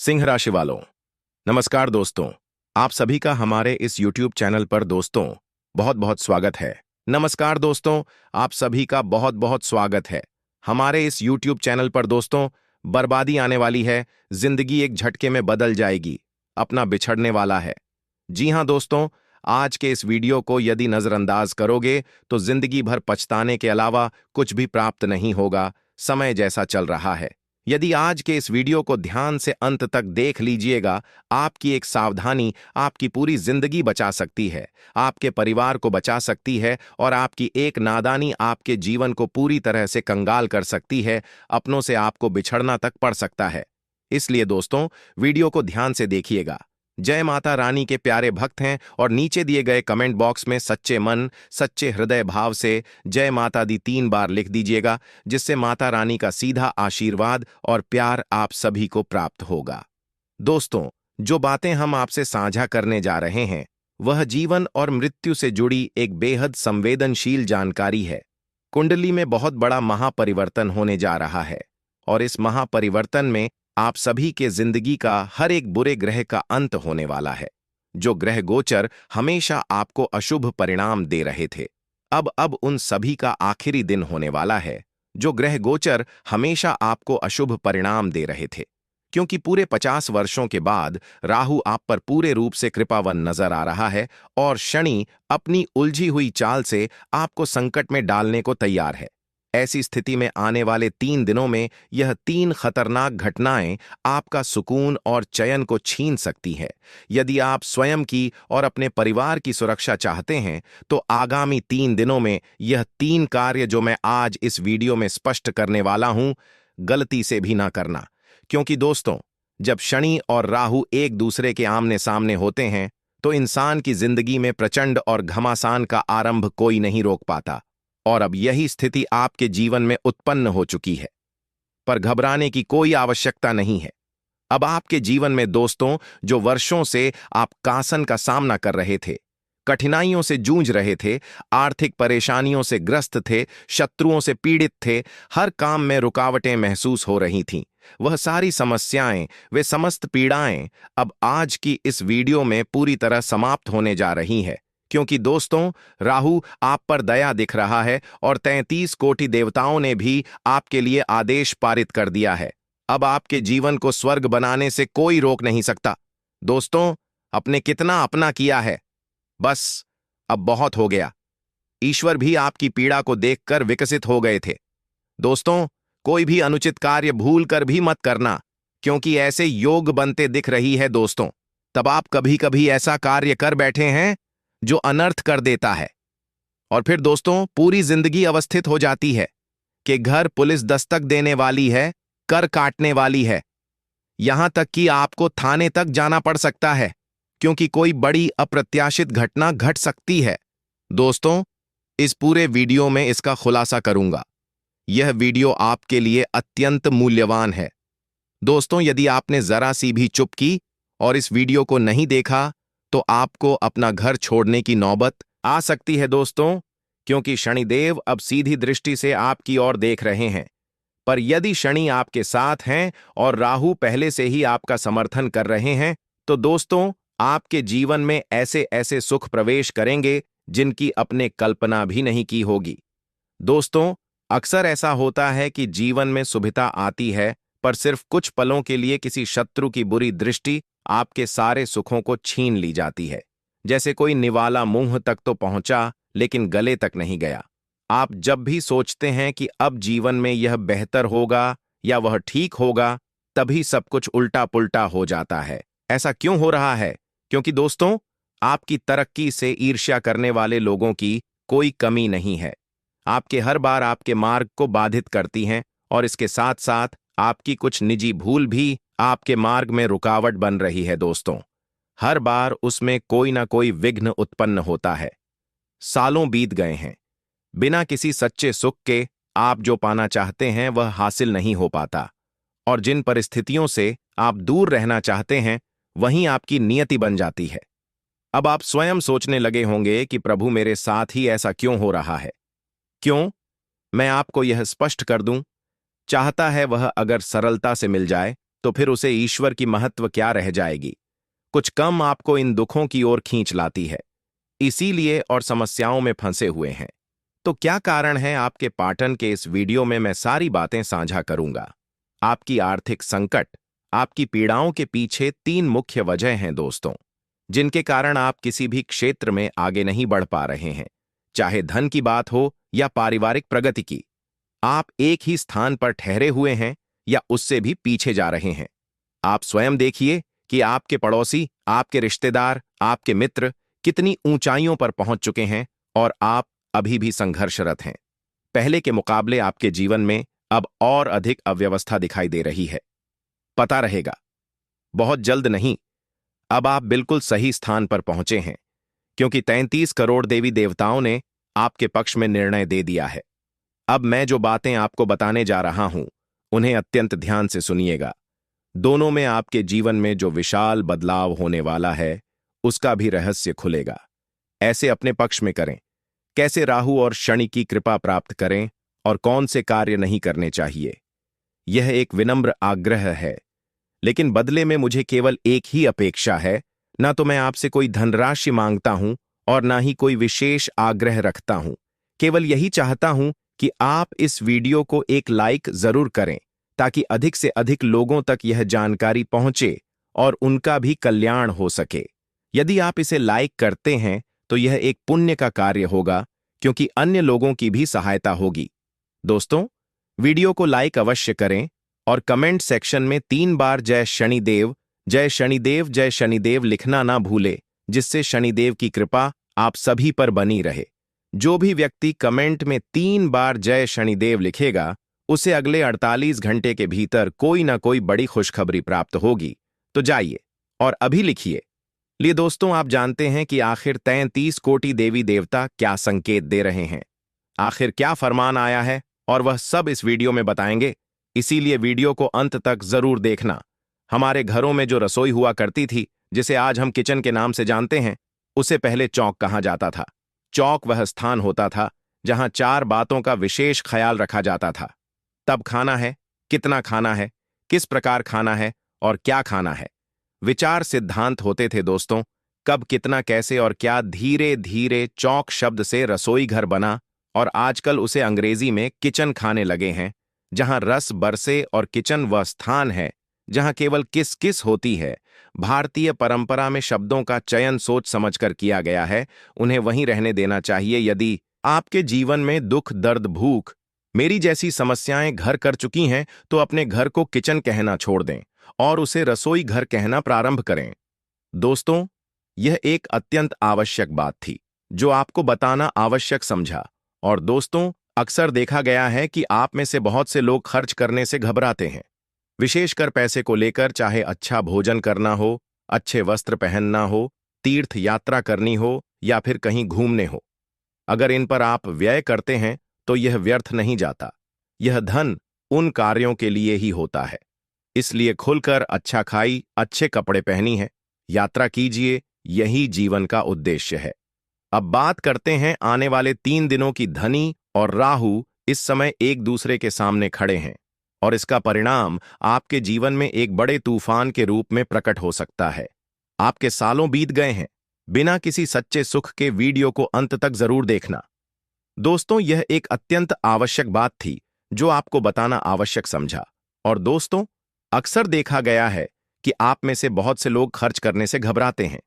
सिंह राशि वालों, नमस्कार दोस्तों। आप सभी का हमारे इस YouTube चैनल पर दोस्तों बहुत बहुत स्वागत है। नमस्कार दोस्तों, आप सभी का बहुत बहुत स्वागत है हमारे इस YouTube चैनल पर दोस्तों। बर्बादी आने वाली है, जिंदगी एक झटके में बदल जाएगी, अपना बिछड़ने वाला है। जी हां दोस्तों, आज के इस वीडियो को यदि नजरअंदाज करोगे तो जिंदगी भर पछताने के अलावा कुछ भी प्राप्त नहीं होगा। समय जैसा चल रहा है। यदि आज के इस वीडियो को ध्यान से अंत तक देख लीजिएगा, आपकी एक सावधानी आपकी पूरी जिंदगी बचा सकती है, आपके परिवार को बचा सकती है और आपकी एक नादानी आपके जीवन को पूरी तरह से कंगाल कर सकती है, अपनों से आपको बिछड़ना तक पड़ सकता है। इसलिए दोस्तों, वीडियो को ध्यान से देखिएगा। जय माता रानी के प्यारे भक्त हैं और नीचे दिए गए कमेंट बॉक्स में सच्चे मन सच्चे हृदय भाव से जय माता दी 3 बार लिख दीजिएगा, जिससे माता रानी का सीधा आशीर्वाद और प्यार आप सभी को प्राप्त होगा। दोस्तों, जो बातें हम आपसे साझा करने जा रहे हैं वह जीवन और मृत्यु से जुड़ी एक बेहद संवेदनशील जानकारी है। कुंडली में बहुत बड़ा महापरिवर्तन होने जा रहा है और इस महापरिवर्तन में आप सभी के जिंदगी का हर एक बुरे ग्रह का अंत होने वाला है। जो ग्रह गोचर हमेशा आपको अशुभ परिणाम दे रहे थे, अब उन सभी का आखिरी दिन होने वाला है। जो ग्रह गोचर हमेशा आपको अशुभ परिणाम दे रहे थे, क्योंकि पूरे 50 वर्षों के बाद राहु आप पर पूरे रूप से कृपावन नजर आ रहा है और शनि अपनी उलझी हुई चाल से आपको संकट में डालने को तैयार है। ऐसी स्थिति में आने वाले 3 दिनों में यह 3 खतरनाक घटनाएं आपका सुकून और चयन को छीन सकती है। यदि आप स्वयं की और अपने परिवार की सुरक्षा चाहते हैं तो आगामी 3 दिनों में यह 3 कार्य जो मैं आज इस वीडियो में स्पष्ट करने वाला हूं, गलती से भी ना करना। क्योंकि दोस्तों, जब शनि और राहु एक दूसरे के आमने सामने होते हैं तो इंसान की जिंदगी में प्रचंड और घमासान का आरंभ कोई नहीं रोक पाता, और अब यही स्थिति आपके जीवन में उत्पन्न हो चुकी है। पर घबराने की कोई आवश्यकता नहीं है। अब आपके जीवन में दोस्तों, जो वर्षों से आप कासन का सामना कर रहे थे, कठिनाइयों से जूझ रहे थे, आर्थिक परेशानियों से ग्रस्त थे, शत्रुओं से पीड़ित थे, हर काम में रुकावटें महसूस हो रही थीं, वह सारी समस्याएं, वे समस्त पीड़ाएं अब आज की इस वीडियो में पूरी तरह समाप्त होने जा रही है। क्योंकि दोस्तों, राहु आप पर दया दिख रहा है और 33 कोटि देवताओं ने भी आपके लिए आदेश पारित कर दिया है। अब आपके जीवन को स्वर्ग बनाने से कोई रोक नहीं सकता। दोस्तों, आपने कितना अपना किया है, बस अब बहुत हो गया। ईश्वर भी आपकी पीड़ा को देखकर विकसित हो गए थे। दोस्तों, कोई भी अनुचित कार्य भूल कर भी मत करना, क्योंकि ऐसे योग बनते दिख रही है दोस्तों। तब आप कभी कभी ऐसा कार्य कर बैठे हैं जो अनर्थ कर देता है, और फिर दोस्तों पूरी जिंदगी अवस्थित हो जाती है कि घर पुलिस दस्तक देने वाली है, कर काटने वाली है, यहां तक कि आपको थाने तक जाना पड़ सकता है, क्योंकि कोई बड़ी अप्रत्याशित घटना घट सकती है। दोस्तों, इस पूरे वीडियो में इसका खुलासा करूंगा। यह वीडियो आपके लिए अत्यंत मूल्यवान है। दोस्तों, यदि आपने जरा सी भी चुप की और इस वीडियो को नहीं देखा तो आपको अपना घर छोड़ने की नौबत आ सकती है दोस्तों, क्योंकि शनिदेव अब सीधी दृष्टि से आपकी ओर देख रहे हैं। पर यदि शनि आपके साथ हैं और राहु पहले से ही आपका समर्थन कर रहे हैं तो दोस्तों, आपके जीवन में ऐसे ऐसे सुख प्रवेश करेंगे जिनकी अपने कल्पना भी नहीं की होगी। दोस्तों, अक्सर ऐसा होता है कि जीवन में सुविधा आती है, पर सिर्फ कुछ पलों के लिए किसी शत्रु की बुरी दृष्टि आपके सारे सुखों को छीन ली जाती है। जैसे कोई निवाला मुंह तक तो पहुंचा लेकिन गले तक नहीं गया। आप जब भी सोचते हैं कि अब जीवन में यह बेहतर होगा या वह ठीक होगा, तभी सब कुछ उल्टा पुल्टा हो जाता है। ऐसा क्यों हो रहा है? क्योंकि दोस्तों, आपकी तरक्की से ईर्ष्या करने वाले लोगों की कोई कमी नहीं है। आपके हर बार आपके मार्ग को बाधित करती हैं, और इसके साथ साथ आपकी कुछ निजी भूल भी आपके मार्ग में रुकावट बन रही है। दोस्तों, हर बार उसमें कोई ना कोई विघ्न उत्पन्न होता है। सालों बीत गए हैं, बिना किसी सच्चे सुख के आप जो पाना चाहते हैं वह हासिल नहीं हो पाता, और जिन परिस्थितियों से आप दूर रहना चाहते हैं वहीं आपकी नियति बन जाती है। अब आप स्वयं सोचने लगे होंगे कि प्रभु, मेरे साथ ही ऐसा क्यों हो रहा है? क्यों? मैं आपको यह स्पष्ट कर दूं, चाहता है वह अगर सरलता से मिल जाए तो फिर उसे ईश्वर की महत्व क्या रह जाएगी। कुछ कम आपको इन दुखों की ओर खींच लाती है, इसीलिए और समस्याओं में फंसे हुए हैं। तो क्या कारण है आपके पाटन के इस वीडियो में मैं सारी बातें साझा करूंगा। आपकी आर्थिक संकट, आपकी पीड़ाओं के पीछे 3 मुख्य वजह हैं दोस्तों, जिनके कारण आप किसी भी क्षेत्र में आगे नहीं बढ़ पा रहे हैं। चाहे धन की बात हो या पारिवारिक प्रगति की, आप एक ही स्थान पर ठहरे हुए हैं या उससे भी पीछे जा रहे हैं। आप स्वयं देखिए कि आपके पड़ोसी, आपके रिश्तेदार, आपके मित्र कितनी ऊंचाइयों पर पहुंच चुके हैं और आप अभी भी संघर्षरत हैं। पहले के मुकाबले आपके जीवन में अब और अधिक अव्यवस्था दिखाई दे रही है। पता रहेगा, बहुत जल्द नहीं, अब आप बिल्कुल सही स्थान पर पहुंचे हैं, क्योंकि 33 करोड़ देवी देवताओं ने आपके पक्ष में निर्णय दे दिया है। अब मैं जो बातें आपको बताने जा रहा हूं, उन्हें अत्यंत ध्यान से सुनिएगा। दोनों में आपके जीवन में जो विशाल बदलाव होने वाला है, उसका भी रहस्य खुलेगा। ऐसे अपने पक्ष में करें, कैसे राहु और शनि की कृपा प्राप्त करें और कौन से कार्य नहीं करने चाहिए। यह एक विनम्र आग्रह है, लेकिन बदले में मुझे केवल एक ही अपेक्षा है। ना तो मैं आपसे कोई धनराशि मांगता हूं और ना ही कोई विशेष आग्रह रखता हूं। केवल यही चाहता हूं कि आप इस वीडियो को एक लाइक जरूर करें, ताकि अधिक से अधिक लोगों तक यह जानकारी पहुंचे और उनका भी कल्याण हो सके। यदि आप इसे लाइक करते हैं तो यह एक पुण्य का कार्य होगा, क्योंकि अन्य लोगों की भी सहायता होगी। दोस्तों, वीडियो को लाइक अवश्य करें और कमेंट सेक्शन में 3 बार जय शनिदेव, जय शनिदेव, जय शनिदेव लिखना ना भूले, जिससे शनिदेव की कृपा आप सभी पर बनी रहे। जो भी व्यक्ति कमेंट में 3 बार जय शनिदेव लिखेगा, उसे अगले 48 घंटे के भीतर कोई ना कोई बड़ी खुशखबरी प्राप्त होगी। तो जाइए और अभी लिखिए। लिए दोस्तों, आप जानते हैं कि आखिर 33 कोटि देवी देवता क्या संकेत दे रहे हैं, आखिर क्या फरमान आया है, और वह सब इस वीडियो में बताएंगे। इसीलिए वीडियो को अंत तक जरूर देखना। हमारे घरों में जो रसोई हुआ करती थी, जिसे आज हम किचन के नाम से जानते हैं, उसे पहले चौक कहा जाता था। चौक वह स्थान होता था जहां 4 बातों का विशेष ख्याल रखा जाता था। तब खाना है, कितना खाना है, किस प्रकार खाना है और क्या खाना है। विचार सिद्धांत होते थे दोस्तों, कब, कितना, कैसे और क्या। धीरे धीरे चौक शब्द से रसोई घर बना और आजकल उसे अंग्रेजी में किचन खाने लगे हैं, जहां रस बरसे और किचन वह स्थान है जहां केवल किस किस होती है। भारतीय परंपरा में शब्दों का चयन सोच समझकर किया गया है, उन्हें वहीं रहने देना चाहिए। यदि आपके जीवन में दुख, दर्द, भूख, मेरी जैसी समस्याएं घर कर चुकी हैं, तो अपने घर को किचन कहना छोड़ दें और उसे रसोई घर कहना प्रारंभ करें। दोस्तों, यह एक अत्यंत आवश्यक बात थी जो आपको बताना आवश्यक समझा। और दोस्तों, अक्सर देखा गया है कि आप में से बहुत से लोग खर्च करने से घबराते हैं, विशेषकर पैसे को लेकर। चाहे अच्छा भोजन करना हो, अच्छे वस्त्र पहनना हो, तीर्थ यात्रा करनी हो या फिर कहीं घूमने हो, अगर इन पर आप व्यय करते हैं तो यह व्यर्थ नहीं जाता। यह धन उन कार्यों के लिए ही होता है। इसलिए खुलकर अच्छा खाई, अच्छे कपड़े पहनी है, यात्रा कीजिए, यही जीवन का उद्देश्य है। अब बात करते हैं आने वाले 3 दिनों की। धनी और राहु इस समय एक दूसरे के सामने खड़े हैं और इसका परिणाम आपके जीवन में एक बड़े तूफान के रूप में प्रकट हो सकता है। आपके सालों बीत गए हैं, बिना किसी सच्चे सुख के। वीडियो को अंत तक जरूर देखना। दोस्तों, यह एक अत्यंत आवश्यक बात थी जो आपको बताना आवश्यक समझा। और दोस्तों, अक्सर देखा गया है कि आप में से बहुत से लोग खर्च करने से घबराते हैं,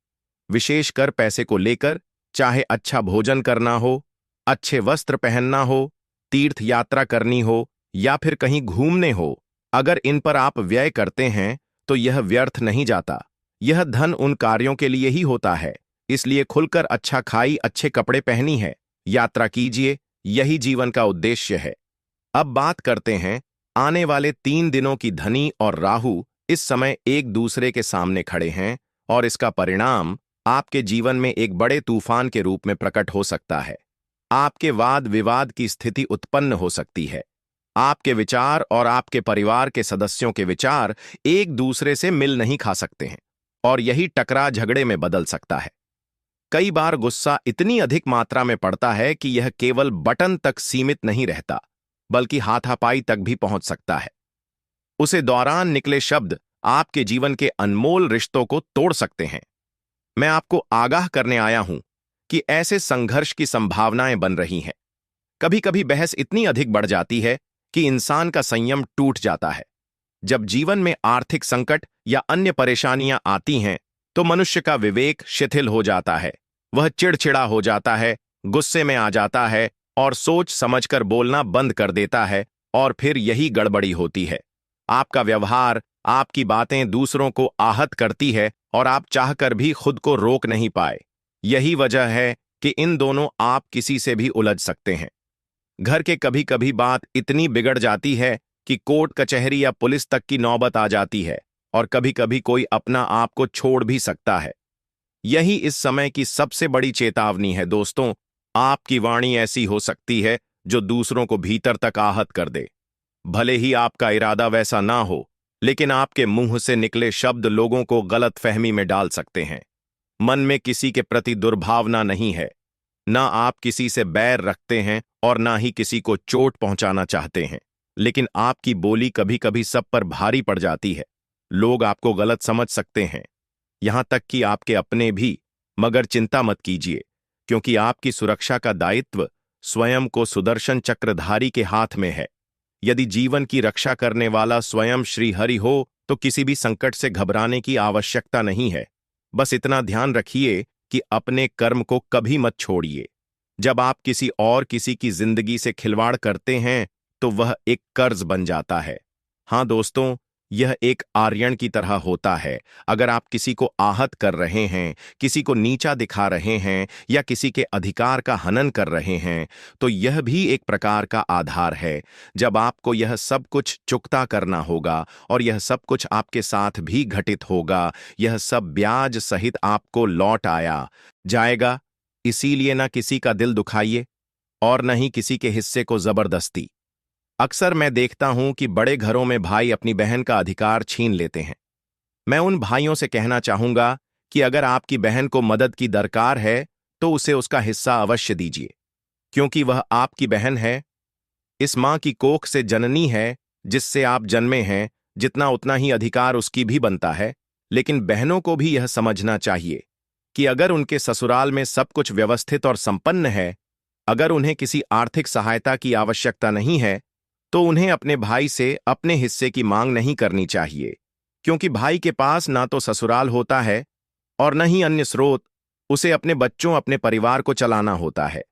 विशेषकर पैसे को लेकर। चाहे अच्छा भोजन करना हो, अच्छे वस्त्र पहनना हो, तीर्थ यात्रा करनी हो या फिर कहीं घूमने हो, अगर इन पर आप व्यय करते हैं तो यह व्यर्थ नहीं जाता। यह धन उन कार्यों के लिए ही होता है। इसलिए खुलकर अच्छा खाई, अच्छे कपड़े पहनी है, यात्रा कीजिए, यही जीवन का उद्देश्य है। अब बात करते हैं आने वाले 3 दिनों की। धनी और राहु इस समय एक दूसरे के सामने खड़े हैं और इसका परिणाम आपके जीवन में एक बड़े तूफान के रूप में प्रकट हो सकता है। आपके वाद विवाद की स्थिति उत्पन्न हो सकती है। आपके विचार और आपके परिवार के सदस्यों के विचार एक दूसरे से मिल नहीं खा सकते हैं और यही टकरा झगड़े में बदल सकता है। कई बार गुस्सा इतनी अधिक मात्रा में पड़ता है कि यह केवल बटन तक सीमित नहीं रहता, बल्कि हाथापाई तक भी पहुंच सकता है। उसे दौरान निकले शब्द आपके जीवन के अनमोल रिश्तों को तोड़ सकते हैं। मैं आपको आगाह करने आया हूं कि ऐसे संघर्ष की संभावनाएं बन रही हैं। कभी कभी बहस इतनी अधिक बढ़ जाती है कि इंसान का संयम टूट जाता है। जब जीवन में आर्थिक संकट या अन्य परेशानियां आती हैं, तो मनुष्य का विवेक शिथिल हो जाता है। वह चिड़चिड़ा हो जाता है, गुस्से में आ जाता है और सोच समझकर बोलना बंद कर देता है, और फिर यही गड़बड़ी होती है। आपका व्यवहार, आपकी बातें दूसरों को आहत करती है और आप चाहकर भी खुद को रोक नहीं पाए। यही वजह है कि इन दोनों आप किसी से भी उलझ सकते हैं। घर के कभी कभी बात इतनी बिगड़ जाती है कि कोर्ट कचहरी या पुलिस तक की नौबत आ जाती है, और कभी कभी कोई अपना आप को छोड़ भी सकता है। यही इस समय की सबसे बड़ी चेतावनी है दोस्तों। आपकी वाणी ऐसी हो सकती है जो दूसरों को भीतर तक आहत कर दे। भले ही आपका इरादा वैसा ना हो, लेकिन आपके मुंह से निकले शब्द लोगों को गलतफहमी में डाल सकते हैं। मन में किसी के प्रति दुर्भावना नहीं है, ना आप किसी से बैर रखते हैं और ना ही किसी को चोट पहुंचाना चाहते हैं, लेकिन आपकी बोली कभी कभी सब पर भारी पड़ जाती है। लोग आपको गलत समझ सकते हैं, यहां तक कि आपके अपने भी। मगर चिंता मत कीजिए, क्योंकि आपकी सुरक्षा का दायित्व स्वयं को सुदर्शन चक्रधारी के हाथ में है। यदि जीवन की रक्षा करने वाला स्वयं श्री हरि हो, तो किसी भी संकट से घबराने की आवश्यकता नहीं है। बस इतना ध्यान रखिए कि अपने कर्म को कभी मत छोड़िए। जब आप किसी की जिंदगी से खिलवाड़ करते हैं, तो वह एक कर्ज बन जाता है। हाँ दोस्तों, यह एक आर्यन की तरह होता है। अगर आप किसी को आहत कर रहे हैं, किसी को नीचा दिखा रहे हैं या किसी के अधिकार का हनन कर रहे हैं, तो यह भी एक प्रकार का आधार है। जब आपको यह सब कुछ चुकता करना होगा, और यह सब कुछ आपके साथ भी घटित होगा, यह सब ब्याज सहित आपको लौट आया जाएगा। इसीलिए ना किसी का दिल दुखाइए और न ही किसी के हिस्से को जबरदस्ती। अक्सर मैं देखता हूं कि बड़े घरों में भाई अपनी बहन का अधिकार छीन लेते हैं। मैं उन भाइयों से कहना चाहूंगा कि अगर आपकी बहन को मदद की दरकार है, तो उसे उसका हिस्सा अवश्य दीजिए, क्योंकि वह आपकी बहन है। इस मां की कोख से जननी है जिससे आप जन्मे हैं, जितना उतना ही अधिकार उसकी भी बनता है। लेकिन बहनों को भी यह समझना चाहिए कि अगर उनके ससुराल में सब कुछ व्यवस्थित और संपन्न है, अगर उन्हें किसी आर्थिक सहायता की आवश्यकता नहीं है, तो उन्हें अपने भाई से अपने हिस्से की मांग नहीं करनी चाहिए, क्योंकि भाई के पास ना तो ससुराल होता है और न ही अन्य स्रोत। उसे अपने बच्चों, अपने परिवार को चलाना होता है।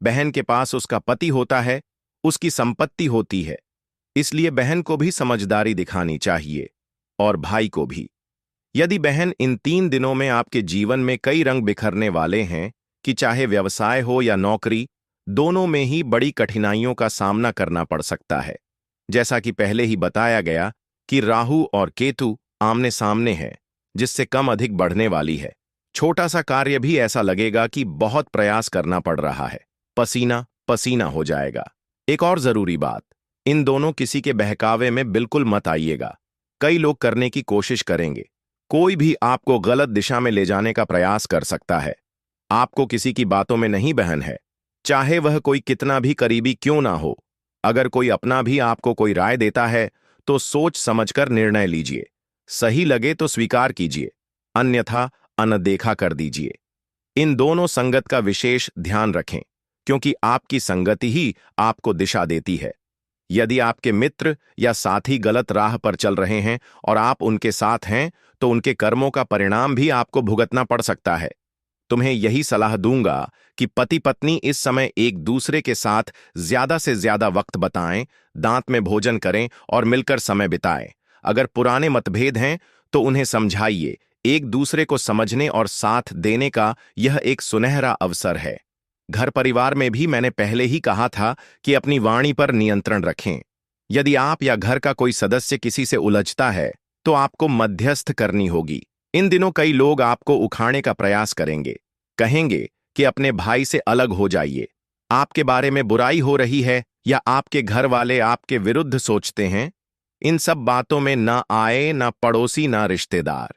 बहन के पास उसका पति होता है, उसकी संपत्ति होती है। इसलिए बहन को भी समझदारी दिखानी चाहिए, और भाई को भी। यदि बहन इन 3 दिनों में आपके जीवन में कई रंग बिखरने वाले हैं, कि चाहे व्यवसाय हो या नौकरी, दोनों में ही बड़ी कठिनाइयों का सामना करना पड़ सकता है। जैसा कि पहले ही बताया गया कि राहु और केतु आमने सामने है, जिससे कम अधिक बढ़ने वाली है। छोटा सा कार्य भी ऐसा लगेगा कि बहुत प्रयास करना पड़ रहा है, पसीना पसीना हो जाएगा। एक और जरूरी बात, इन दोनों किसी के बहकावे में बिल्कुल मत आइएगा। कई लोग करने की कोशिश करेंगे, कोई भी आपको गलत दिशा में ले जाने का प्रयास कर सकता है। आपको किसी की बातों में नहीं बहन है, चाहे वह कोई कितना भी करीबी क्यों ना हो। अगर कोई अपना भी आपको कोई राय देता है, तो सोच समझकर निर्णय लीजिए। सही लगे तो स्वीकार कीजिए, अन्यथा अनदेखा कर दीजिए। इन दोनों संगत का विशेष ध्यान रखें, क्योंकि आपकी संगति ही आपको दिशा देती है। यदि आपके मित्र या साथी गलत राह पर चल रहे हैं और आप उनके साथ हैं, तो उनके कर्मों का परिणाम भी आपको भुगतना पड़ सकता है। तुम्हें यही सलाह दूंगा कि पति पत्नी इस समय एक दूसरे के साथ ज्यादा से ज्यादा वक्त बिताएं, दांत में भोजन करें और मिलकर समय बिताएं। अगर पुराने मतभेद हैं, तो उन्हें समझाइए। एक दूसरे को समझने और साथ देने का यह एक सुनहरा अवसर है। घर परिवार में भी मैंने पहले ही कहा था कि अपनी वाणी पर नियंत्रण रखें। यदि आप या घर का कोई सदस्य किसी से उलझता है, तो आपको मध्यस्थ करनी होगी। इन दिनों कई लोग आपको उखाड़ने का प्रयास करेंगे, कहेंगे कि अपने भाई से अलग हो जाइए। आपके बारे में बुराई हो रही है, या आपके घर वाले आपके विरुद्ध सोचते हैं। इन सब बातों में ना आए, ना पड़ोसी, ना रिश्तेदार।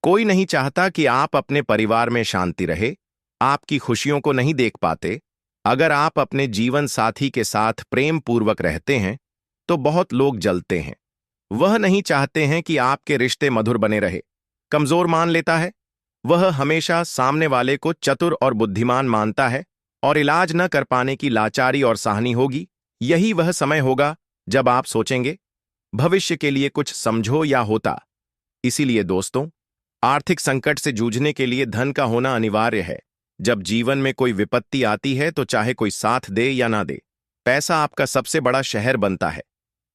कोई नहीं चाहता कि आप अपने परिवार में शांति रहे, आपकी खुशियों को नहीं देख पाते। अगर आप अपने जीवन साथी के साथ प्रेम पूर्वक रहते हैं, तो बहुत लोग जलते हैं। वह नहीं चाहते हैं कि आपके रिश्ते मधुर बने रहे। कमजोर मान लेता है। वह हमेशा सामने वाले को चतुर और बुद्धिमान मानता है और इलाज न कर पाने की लाचारी और साहनी होगी। यही वह समय होगा जब आप सोचेंगे, भविष्य के लिए कुछ समझो या होता। इसीलिए दोस्तों, आर्थिक संकट से जूझने के लिए धन का होना अनिवार्य है। जब जीवन में कोई विपत्ति आती है तो चाहे कोई साथ दे या ना दे, पैसा आपका सबसे बड़ा शहर बनता है।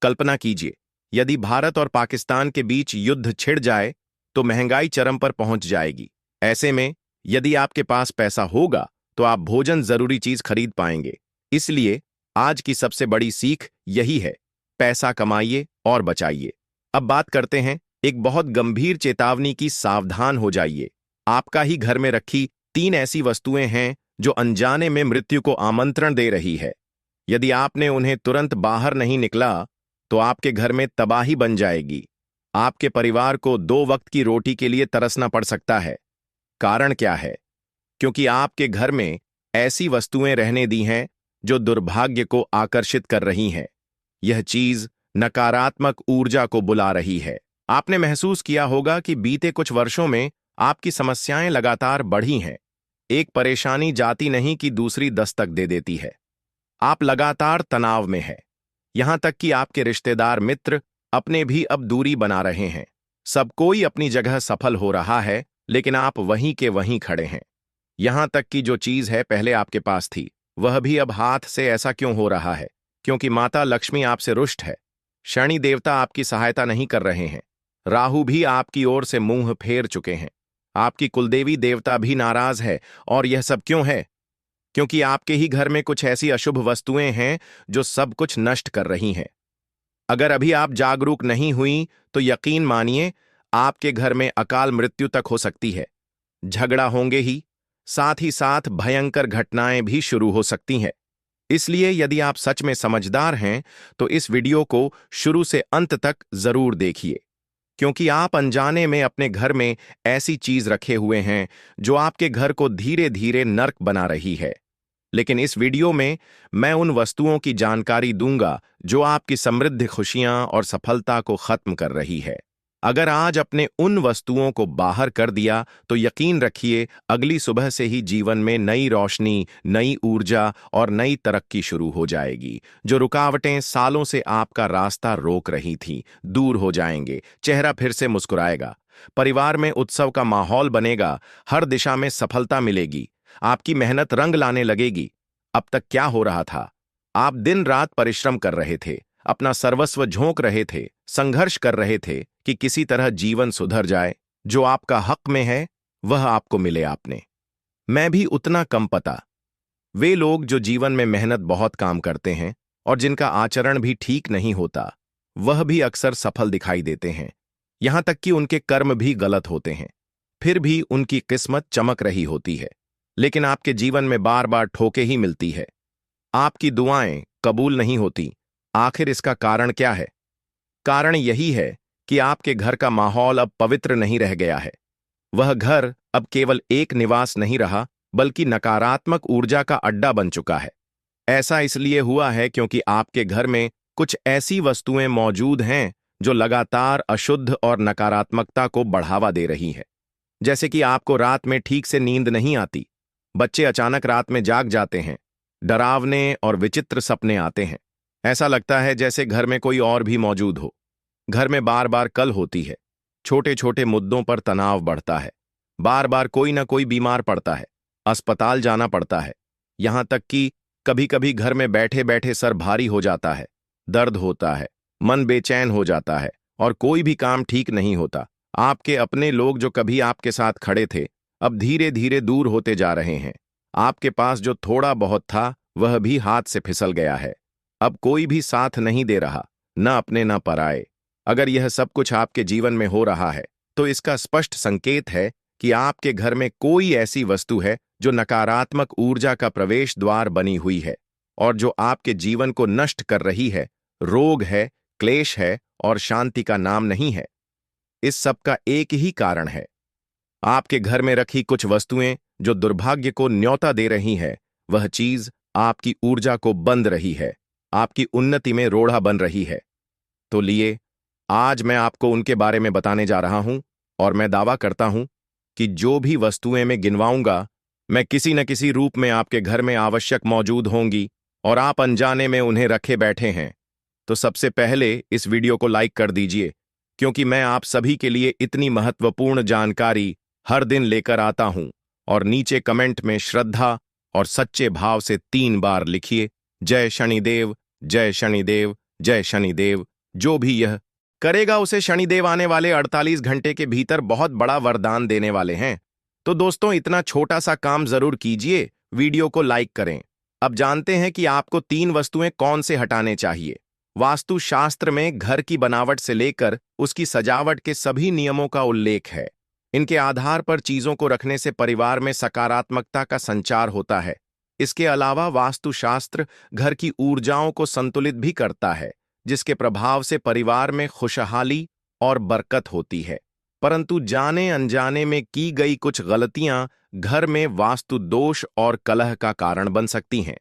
कल्पना कीजिए, यदि भारत और पाकिस्तान के बीच युद्ध छिड़ जाए तो महंगाई चरम पर पहुंच जाएगी। ऐसे में यदि आपके पास पैसा होगा तो आप भोजन जरूरी चीज खरीद पाएंगे। इसलिए आज की सबसे बड़ी सीख यही है, पैसा कमाइए और बचाइए। अब बात करते हैं एक बहुत गंभीर चेतावनी की। सावधान हो जाइए। आपका ही घर में रखी 3 ऐसी वस्तुएं हैं जो अनजाने में मृत्यु को आमंत्रण दे रही है। यदि आपने उन्हें तुरंत बाहर नहीं निकला तो आपके घर में तबाही बन जाएगी। आपके परिवार को 2 वक्त की रोटी के लिए तरसना पड़ सकता है। कारण क्या है? क्योंकि आपके घर में ऐसी वस्तुएं रहने दी हैं जो दुर्भाग्य को आकर्षित कर रही हैं। यह चीज नकारात्मक ऊर्जा को बुला रही है। आपने महसूस किया होगा कि बीते कुछ वर्षों में आपकी समस्याएं लगातार बढ़ी हैं। एक परेशानी जाती नहीं कि दूसरी दस्तक दे देती है। आप लगातार तनाव में हैं। यहां तक कि आपके रिश्तेदार मित्र अपने भी अब दूरी बना रहे हैं। सब कोई अपनी जगह सफल हो रहा है, लेकिन आप वहीं के वहीं खड़े हैं। यहां तक कि जो चीज है पहले आपके पास थी, वह भी अब हाथ से। ऐसा क्यों हो रहा है? क्योंकि माता लक्ष्मी आपसे रुष्ट है। शनि देवता आपकी सहायता नहीं कर रहे हैं। राहु भी आपकी ओर से मुंह फेर चुके हैं। आपकी कुलदेवी देवता भी नाराज है। और यह सब क्यों है? क्योंकि आपके ही घर में कुछ ऐसी अशुभ वस्तुएं हैं जो सब कुछ नष्ट कर रही हैं। अगर अभी आप जागरूक नहीं हुई तो यकीन मानिए, आपके घर में अकाल मृत्यु तक हो सकती है। झगड़ा होंगे ही, साथ ही साथ भयंकर घटनाएं भी शुरू हो सकती हैं। इसलिए यदि आप सच में समझदार हैं तो इस वीडियो को शुरू से अंत तक जरूर देखिए, क्योंकि आप अनजाने में अपने घर में ऐसी चीज रखे हुए हैं जो आपके घर को धीरे धीरे नर्क बना रही है। लेकिन इस वीडियो में मैं उन वस्तुओं की जानकारी दूंगा जो आपकी समृद्ध खुशियां और सफलता को खत्म कर रही है। अगर आज अपने उन वस्तुओं को बाहर कर दिया तो यकीन रखिए, अगली सुबह से ही जीवन में नई रोशनी, नई ऊर्जा और नई तरक्की शुरू हो जाएगी। जो रुकावटें सालों से आपका रास्ता रोक रही थीं, दूर हो जाएंगे। चेहरा फिर से मुस्कुराएगा। परिवार में उत्सव का माहौल बनेगा। हर दिशा में सफलता मिलेगी। आपकी मेहनत रंग लाने लगेगी। अब तक क्या हो रहा था? आप दिन रात परिश्रम कर रहे थे, अपना सर्वस्व झोंक रहे थे, संघर्ष कर रहे थे कि किसी तरह जीवन सुधर जाए। जो आपका हक में है वह आपको मिले। आपने, मैं भी उतना कम पता। वे लोग जो जीवन में मेहनत बहुत काम करते हैं और जिनका आचरण भी ठीक नहीं होता, वह भी अक्सर सफल दिखाई देते हैं। यहां तक कि उनके कर्म भी गलत होते हैं, फिर भी उनकी किस्मत चमक रही होती है। लेकिन आपके जीवन में बार बार ठोके ही मिलती है। आपकी दुआएं कबूल नहीं होती। आखिर इसका कारण क्या है? कारण यही है कि आपके घर का माहौल अब पवित्र नहीं रह गया है। वह घर अब केवल एक निवास नहीं रहा, बल्कि नकारात्मक ऊर्जा का अड्डा बन चुका है। ऐसा इसलिए हुआ है क्योंकि आपके घर में कुछ ऐसी वस्तुएं मौजूद हैं जो लगातार अशुद्ध और नकारात्मकता को बढ़ावा दे रही है। जैसे कि आपको रात में ठीक से नींद नहीं आती, बच्चे अचानक रात में जाग जाते हैं, डरावने और विचित्र सपने आते हैं। ऐसा लगता है जैसे घर में कोई और भी मौजूद हो। घर में बार बार कल होती है। छोटे छोटे मुद्दों पर तनाव बढ़ता है। बार बार कोई ना कोई बीमार पड़ता है, अस्पताल जाना पड़ता है। यहां तक कि कभी कभी घर में बैठे बैठे सर भारी हो जाता है, दर्द होता है, मन बेचैन हो जाता है और कोई भी काम ठीक नहीं होता। आपके अपने लोग जो कभी आपके साथ खड़े थे, अब धीरे धीरे दूर होते जा रहे हैं। आपके पास जो थोड़ा बहुत था वह भी हाथ से फिसल गया है। अब कोई भी साथ नहीं दे रहा, न अपने न पराए। अगर यह सब कुछ आपके जीवन में हो रहा है तो इसका स्पष्ट संकेत है कि आपके घर में कोई ऐसी वस्तु है जो नकारात्मक ऊर्जा का प्रवेश द्वार बनी हुई है और जो आपके जीवन को नष्ट कर रही है। रोग है, क्लेश है और शांति का नाम नहीं है। इस सब का एक ही कारण है, आपके घर में रखी कुछ वस्तुएं जो दुर्भाग्य को न्योता दे रही है। वह चीज आपकी ऊर्जा को बंद रही है, आपकी उन्नति में रोड़ा बन रही है। तो लिए आज मैं आपको उनके बारे में बताने जा रहा हूं और मैं दावा करता हूं कि जो भी वस्तुएं मैं गिनवाऊंगा, मैं किसी न किसी रूप में आपके घर में आवश्यक मौजूद होंगी और आप अनजाने में उन्हें रखे बैठे हैं। तो सबसे पहले इस वीडियो को लाइक कर दीजिए, क्योंकि मैं आप सभी के लिए इतनी महत्वपूर्ण जानकारी हर दिन लेकर आता हूं। और नीचे कमेंट में श्रद्धा और सच्चे भाव से 3 बार लिखिए, जय शनिदेव, जय शनिदेव, जय शनिदेव। जो भी यह करेगा उसे शनिदेव आने वाले 48 घंटे के भीतर बहुत बड़ा वरदान देने वाले हैं। तो दोस्तों, इतना छोटा सा काम जरूर कीजिए, वीडियो को लाइक करें। अब जानते हैं कि आपको 3 वस्तुएं कौन से हटाने चाहिए। वास्तुशास्त्र में घर की बनावट से लेकर उसकी सजावट के सभी नियमों का उल्लेख है। इनके आधार पर चीजों को रखने से परिवार में सकारात्मकता का संचार होता है। इसके अलावा वास्तुशास्त्र घर की ऊर्जाओं को संतुलित भी करता है, जिसके प्रभाव से परिवार में खुशहाली और बरकत होती है। परंतु जाने अनजाने में की गई कुछ गलतियां घर में वास्तु दोष और कलह का कारण बन सकती हैं।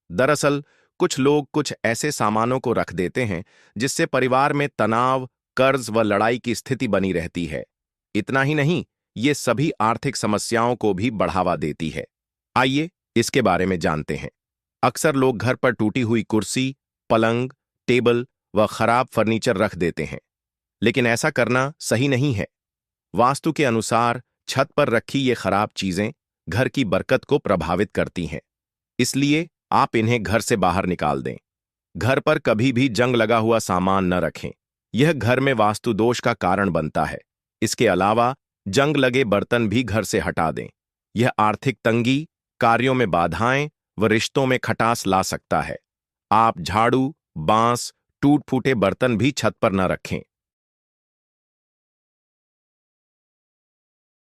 दरअसल कुछ लोग कुछ ऐसे सामानों को रख देते हैं जिससे परिवार में तनाव, कर्ज व लड़ाई की स्थिति बनी रहती है। इतना ही नहीं, ये सभी आर्थिक समस्याओं को भी बढ़ावा देती है। आइए इसके बारे में जानते हैं। अक्सर लोग घर पर टूटी हुई कुर्सी, पलंग, टेबल व खराब फर्नीचर रख देते हैं, लेकिन ऐसा करना सही नहीं है। वास्तु के अनुसार छत पर रखी ये खराब चीजें घर की बरकत को प्रभावित करती हैं, इसलिए आप इन्हें घर से बाहर निकाल दें। घर पर कभी भी जंग लगा हुआ सामान न रखें, यह घर में वास्तु दोष का कारण बनता है। इसके अलावा जंग लगे बर्तन भी घर से हटा दें। यह आर्थिक तंगी, कार्यों में बाधाएं व रिश्तों में खटास ला सकता है। आप झाड़ू, बांस, टूट फूटे बर्तन भी छत पर न रखें,